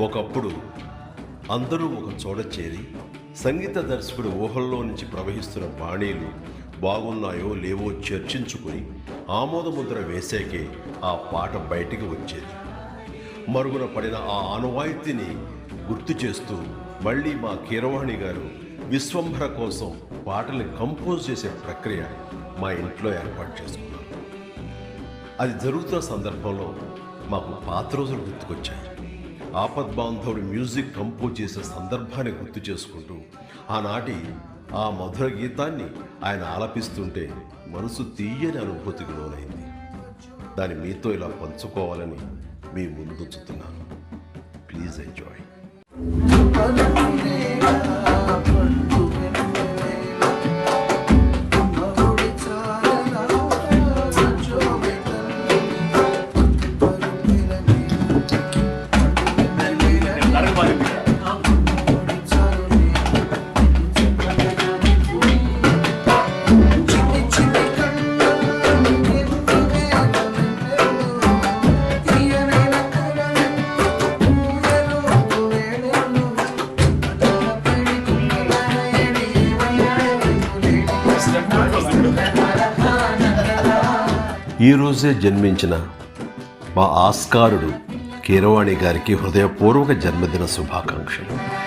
ఒకప్పుడు అందరూ ఒక చోట చేరి సంగీత దర్శకుడు ఊహల్లో నుంచి ప్రవహిస్తున్న బాణీలు బాగున్నాయో లేవో చర్చించుకుని ఆమోదముద్ర వేసాకే ఆ పాట బయటికి వచ్చేది. మరుగున పడిన ఆ ఆనవాయితీని గుర్తు చేస్తూ మళ్ళీ మా కీరవాణి గారు విశ్వంభర కోసం పాటల్ని కంపోజ్ చేసే ప్రక్రియ మా ఇంట్లో ఏర్పాటు చేసుకున్నారు. అది జరుగుతున్న సందర్భంలో మాకు పాత రోజులు గుర్తుకొచ్చాయి. ఆపద్బాంధవుడు మ్యూజిక్ కంపోజ్ చేసే సందర్భాన్ని గుర్తు చేసుకుంటూ ఆనాటి ఆ మధుర గీతాన్ని ఆయన ఆలపిస్తుంటే మనసు తీయని అనుభూతికి లోనైంది. దాన్ని మీతో ఇలా పంచుకోవాలని మీ ముందుంచుతున్నాను. Please enjoy. ఈరోజే జన్మించిన మా ఆస్కారుడు కీరవాణి గారికి హృదయపూర్వక జన్మదిన శుభాకాంక్షలు.